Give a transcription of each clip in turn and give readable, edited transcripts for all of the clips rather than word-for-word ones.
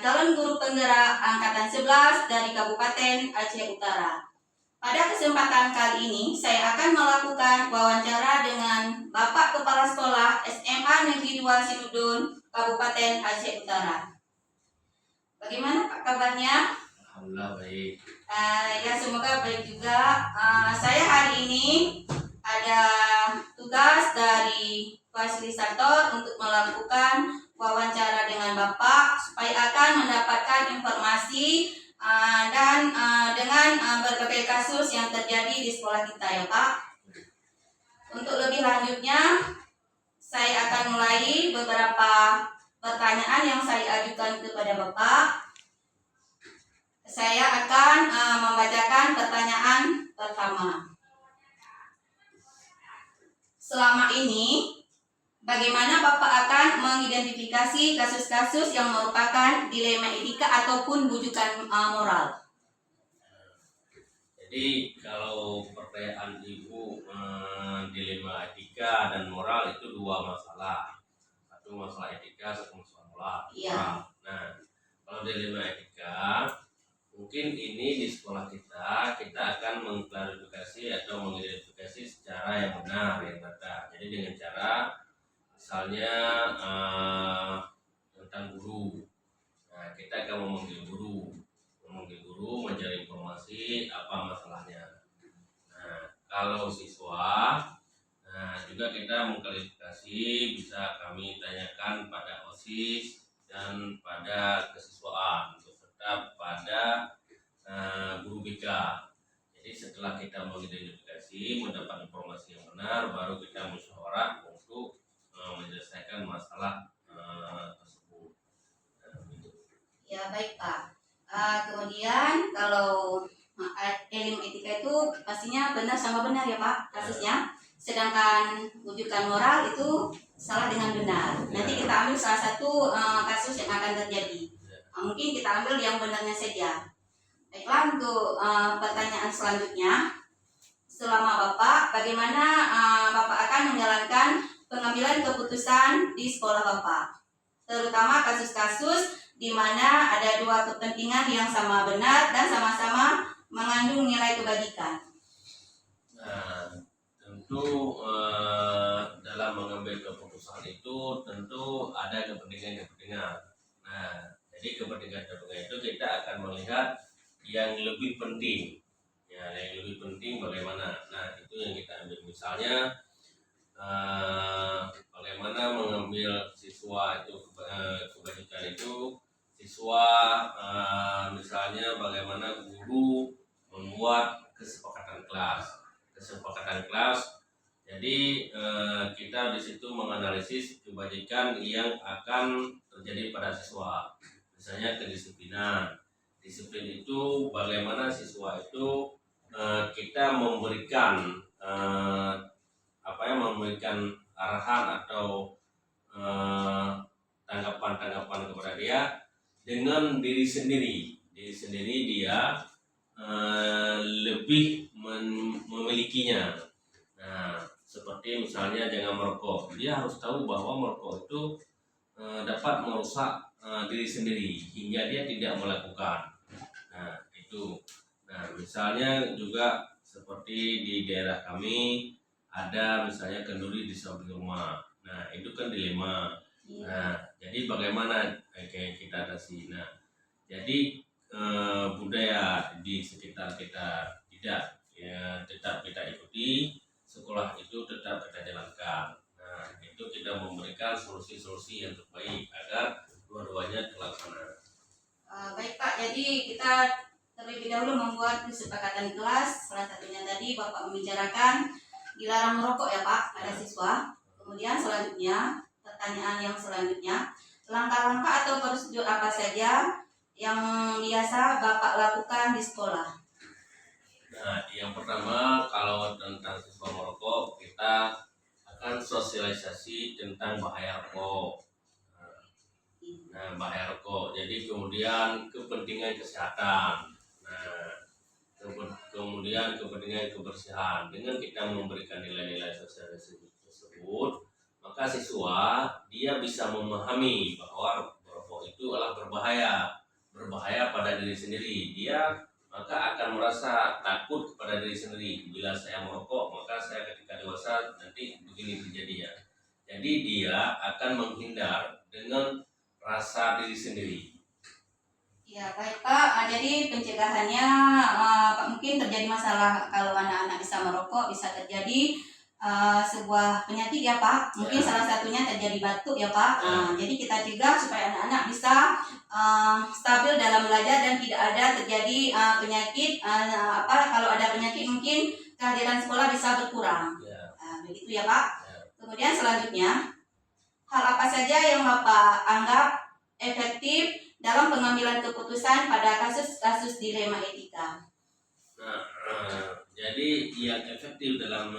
calon guru penggerak Angkatan 11 dari Kabupaten Aceh Utara. Pada kesempatan kali ini, saya akan melakukan wawancara dengan Bapak Kepala Sekolah SMA Negeri 2 Sinudun, Kabupaten Aceh Utara. Bagaimana Pak kabarnya? Alhamdulillah baik. Ya semoga baik juga. Saya hari ini ada tugas dari fasilitator untuk melakukan wawancara dengan Bapak supaya akan mendapatkan informasi dan dengan berbagai kasus yang terjadi di sekolah kita ya Pak. Untuk lebih lanjutnya, saya akan mulai beberapa pertanyaan yang saya ajukan kepada Bapak. Saya akan membacakan pertanyaan pertama. Selama ini, bagaimana Bapak akan mengidentifikasi kasus-kasus yang merupakan dilema etika ataupun bujukan moral? Jadi kalau pertanyaan Ibu dilema etika dan moral itu dua masalah. Satu masalah etika, satu masalah moral. Iya. Nah, kalau dilema etika, mungkin ini di sekolah kita akan mengklarifikasi atau mengidentifikasi secara yang benar, yang nyata. Jadi dengan cara misalnya tentang guru. Nah, kita akan memanggil guru mencari informasi apa masalahnya. Nah, kalau siswa, juga kita mengklarifikasi, bisa kami tanyakan pada OSIS dan pada kesiswaan serta pada guru BK. Jadi setelah kita mengidentifikasi, mendapat informasi yang benar, baru kita musyawarah untuk menyelesaikan masalah tersebut. Ya baik Pak. Kemudian kalau ilmu etika itu pastinya benar sama benar ya Pak kasusnya. Sedangkan wujudan moral itu salah dengan benar. Nanti kita ambil salah satu kasus yang akan terjadi. Mungkin kita ambil yang benarnya saja. Baiklah, untuk pertanyaan selanjutnya, selama Bapak, bagaimana Bapak akan menjalankan pengambilan keputusan di sekolah Bapak, terutama kasus-kasus di mana ada dua kepentingan yang sama benar dan sama-sama mengandung nilai kebajikan. Nah, tentu dalam mengambil keputusan itu tentu ada kepentingan. Nah, jadi kepentingan itu kita akan melihat yang lebih penting. Ya, yang lebih penting bagaimana. Nah, itu yang kita ambil. Misalnya bagaimana mengambil siswa itu kebajikan itu. Siswa misalnya bagaimana guru membuat kesepakatan kelas. Jadi kita di situ menganalisis kebajikan yang akan terjadi pada siswa. Misalnya kedisiplinan. Disiplin itu bagaimana siswa itu kita memberikan memberikan arahan atau tanggapan kepada dia dengan diri sendiri dia lebih memilikinya. Nah, seperti misalnya jangan merokok, dia harus tahu bahwa merokok itu dapat merusak diri sendiri hingga dia tidak melakukan. Nah, itu. Nah, misalnya juga seperti di daerah kami ada misalnya kenduri di samping rumah. Nah, itu kan dilema. Nah, jadi bagaimana kita atasi? Nah, jadi budaya di sekitar kita tetap kita ikuti, sekolah itu tetap kita jalankan. Nah, itu kita memberikan solusi-solusi yang terbaik agar dua-duanya terlaksana. Baik Pak, jadi kita terlebih dahulu membuat kesepakatan kelas. Salah satunya tadi Bapak membicarakan dilarang merokok ya Pak pada siswa. Kemudian selanjutnya, pertanyaan yang selanjutnya, langkah-langkah atau prosedur apa saja yang biasa Bapak lakukan di sekolah? Nah, yang pertama kalau tentang siswa merokok, kita akan sosialisasi tentang bahaya rokok. Nah, bahaya rokok. Jadi kemudian kepentingan kesehatan. Nah, kemudian kepentingan kebersihan. Dengan kita memberikan nilai-nilai sosial tersebut, maka siswa dia bisa memahami bahwa merokok merokok itu adalah berbahaya pada diri sendiri. Dia maka akan merasa takut kepada diri sendiri. Bila saya merokok, maka saya ketika dewasa nanti begini terjadinya. Jadi dia akan menghindar dengan rasa diri sendiri. Ya baik Pak. Jadi pencegahannya mungkin terjadi masalah kalau anak-anak bisa merokok, bisa terjadi sebuah penyakit ya Pak. Mungkin Ya. salah satunya terjadi batuk ya Pak. Ya. Jadi kita cegah supaya anak-anak bisa stabil dalam belajar dan tidak ada terjadi penyakit. Kalau ada penyakit mungkin kehadiran sekolah bisa berkurang. Ya. Begitu ya Pak. Ya. Kemudian selanjutnya, hal apa saja yang Bapak anggap efektif dalam pengambilan keputusan pada kasus-kasus dilema etika? Nah, jadi yang efektif dalam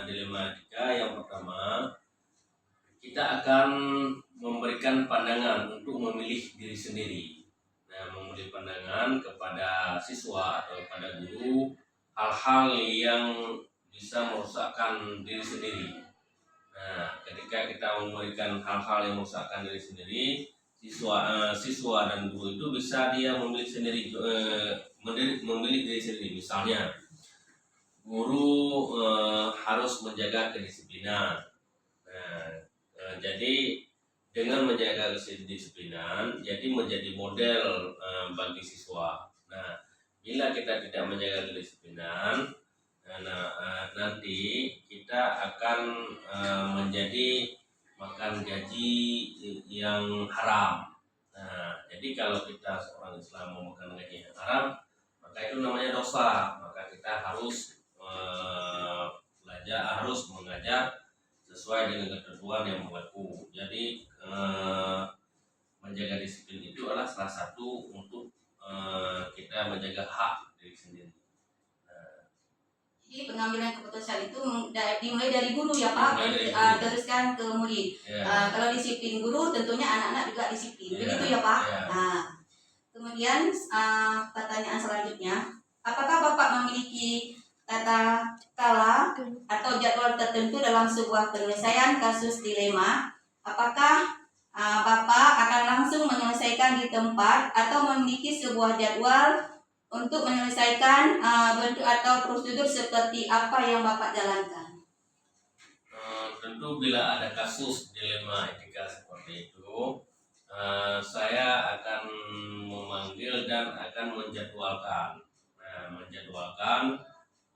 dilema etika yang pertama, kita akan memberikan pandangan untuk memilih diri sendiri. Nah, memberi pandangan kepada siswa atau kepada guru hal-hal yang bisa merusakkan diri sendiri. Nah, ketika kita memberikan hal-hal yang merusakkan diri sendiri, siswa dan guru itu bisa dia memilih sendiri, memilih diri sendiri. Misalnya, guru harus menjaga kedisiplinan. Nah, jadi dengan menjaga kedisiplinan, jadi menjadi model bagi siswa. Nah, bila kita tidak menjaga kedisiplinan, nanti kita akan menjadi makan gaji yang haram. Nah, jadi kalau kita seorang Islam mau makan gaji yang haram, maka itu namanya dosa. Maka kita harus belajar, harus mengajar sesuai dengan ketentuan yang berlaku. Jadi menjaga disiplin itu adalah salah satu untuk kita menjaga hak diri sendiri. Jadi pengambilan keputusan itu dimulai dari guru ya Pak, teruskan ke murid. Kalau disiplin guru, tentunya anak-anak juga disiplin. Begitu ya Pak. Kemudian pertanyaan selanjutnya, apakah Bapak memiliki tata cara atau jadwal tertentu dalam sebuah penyelesaian kasus dilema? Apakah Bapak akan langsung menyelesaikan di tempat atau memiliki sebuah jadwal untuk menyelesaikan bentuk atau prosedur seperti apa yang Bapak jalankan? Tentu bila ada kasus dilema etika seperti itu, saya akan memanggil dan akan menjadwalkan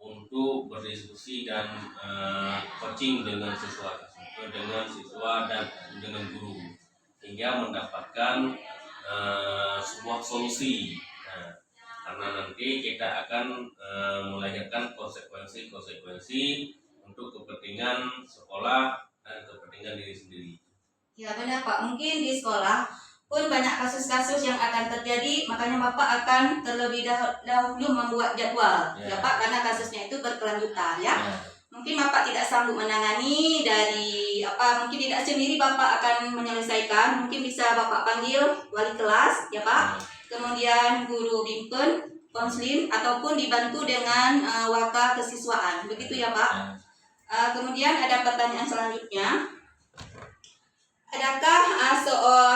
untuk berdiskusi dan coaching dengan siswa dan dengan guru hingga mendapatkan sebuah solusi. Karena nanti kita akan melahirkan konsekuensi untuk kepentingan sekolah dan kepentingan diri sendiri. Ya benar Pak, mungkin di sekolah pun banyak kasus-kasus yang akan terjadi, makanya Bapak akan terlebih dahulu membuat jadwal ya Pak, karena kasusnya itu berkelanjutan ya. Mungkin Bapak tidak sanggup menangani mungkin tidak sendiri Bapak akan menyelesaikan, mungkin bisa Bapak panggil wali kelas ya Pak. Kemudian guru bimbel, konseling, ataupun dibantu dengan waka kesiswaan. Begitu ya Pak. Kemudian ada pertanyaan selanjutnya. Adakah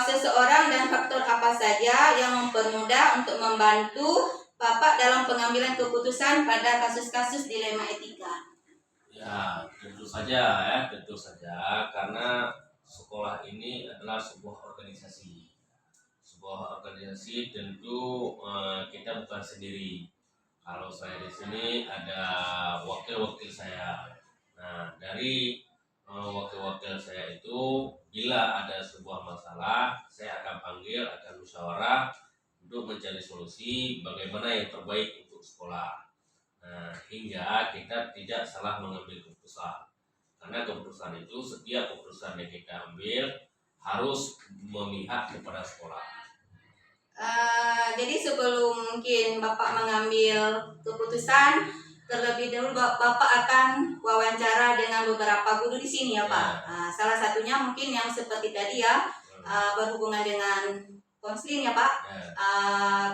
seseorang dan faktor apa saja yang mempermudah untuk membantu Bapak dalam pengambilan keputusan pada kasus-kasus dilema etika? Ya, tentu saja karena sekolah ini adalah sebuah organisasi. Tentu kita bukan sendiri. Kalau saya di sini ada wakil-wakil saya. Nah, dari wakil-wakil saya itu bila ada sebuah masalah, saya akan panggil, akan musyawarah untuk mencari solusi bagaimana yang terbaik untuk sekolah. Nah, hingga kita tidak salah mengambil keputusan. Karena keputusan itu, setiap keputusan yang kita ambil harus memihak kepada sekolah. Jadi sebelum mungkin Bapak mengambil keputusan, terlebih dahulu Bapak akan wawancara dengan beberapa guru di sini ya Pak. Salah satunya mungkin yang seperti tadi ya, berhubungan dengan konseling ya Pak.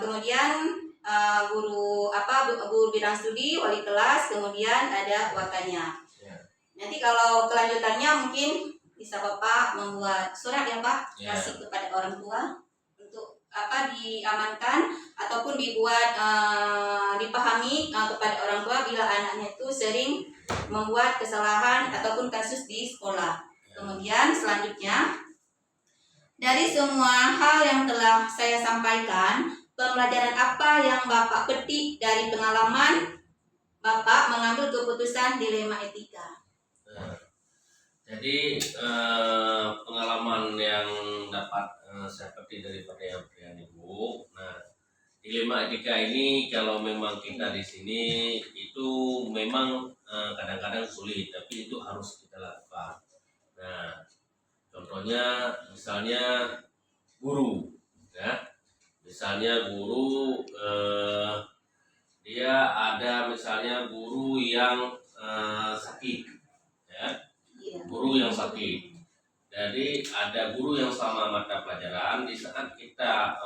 Kemudian guru bidang studi, wali kelas, kemudian ada wakanya. Nanti kalau kelanjutannya mungkin bisa Bapak membuat surat ya Pak, kasih kepada orang tua diamankan ataupun dibuat dipahami kepada orang tua bila anaknya itu sering membuat kesalahan ataupun kasus di sekolah. Kemudian selanjutnya, dari semua hal yang telah saya sampaikan, pembelajaran apa yang Bapak petik dari pengalaman Bapak mengambil keputusan dilema etika? Jadi pengalaman yang dapat saya petik dari pertanyaan Ibu. Nah, dilema etika ini kalau memang kita di sini itu memang kadang-kadang sulit, tapi itu harus kita lakukan. Nah, contohnya misalnya guru, ya. Misalnya guru dia ada misalnya guru yang sakit, ya. Guru yang sakit. Jadi ada guru yang sama mata pelajaran, di saat kita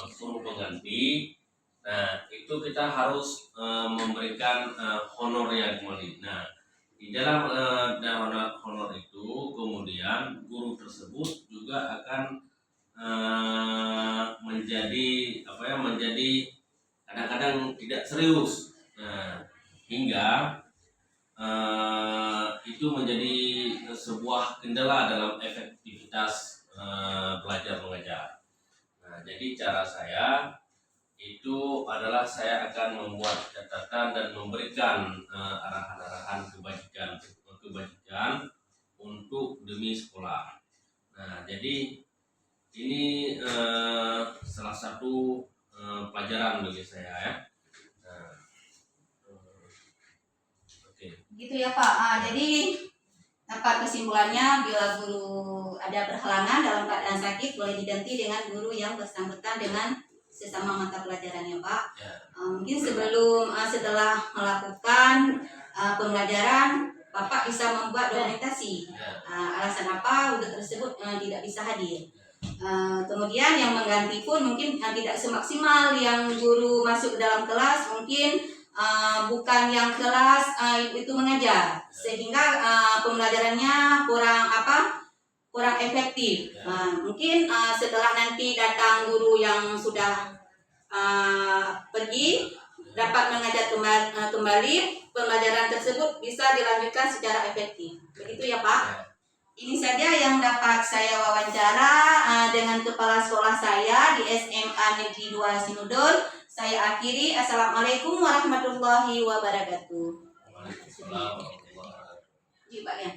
suruh pengganti, nah itu kita harus memberikan honornya kembali. Nah, di dalam honor itu kemudian guru tersebut juga akan menjadi kadang-kadang tidak serius. Nah, hingga itu menjadi sebuah kendala dalam efektivitas belajar mengajar. Nah, jadi cara saya itu adalah saya akan membuat catatan dan memberikan arahan-arahan kebajikan untuk demi sekolah. Nah, jadi ini salah satu pelajaran bagi saya, ya. Nah, Gitu ya Pak. Jadi dapat kesimpulannya, bila guru ada berhalangan dalam keadaan sakit boleh diganti dengan guru yang bersangkutan dengan sesama mata pelajarannya Pak. Mungkin setelah melakukan pembelajaran, Bapak bisa membuat dokumentasi alasan apa guru tersebut tidak bisa hadir. Kemudian yang mengganti pun mungkin tidak semaksimal yang guru masuk ke dalam kelas, mungkin bukan yang kelas itu mengajar, sehingga pembelajarannya kurang efektif. Mungkin setelah nanti datang guru yang sudah pergi dapat mengajar kembali, pembelajaran tersebut bisa dilanjutkan secara efektif. Begitu ya Pak. Ini saja yang dapat saya wawancara dengan kepala sekolah saya di SMA Negeri 2 Sinudon. Saya akhiri. Assalamualaikum warahmatullahi wabarakatuh. Waalaikumsalam warahmatullahi wabarakatuh. Iya Pak ya.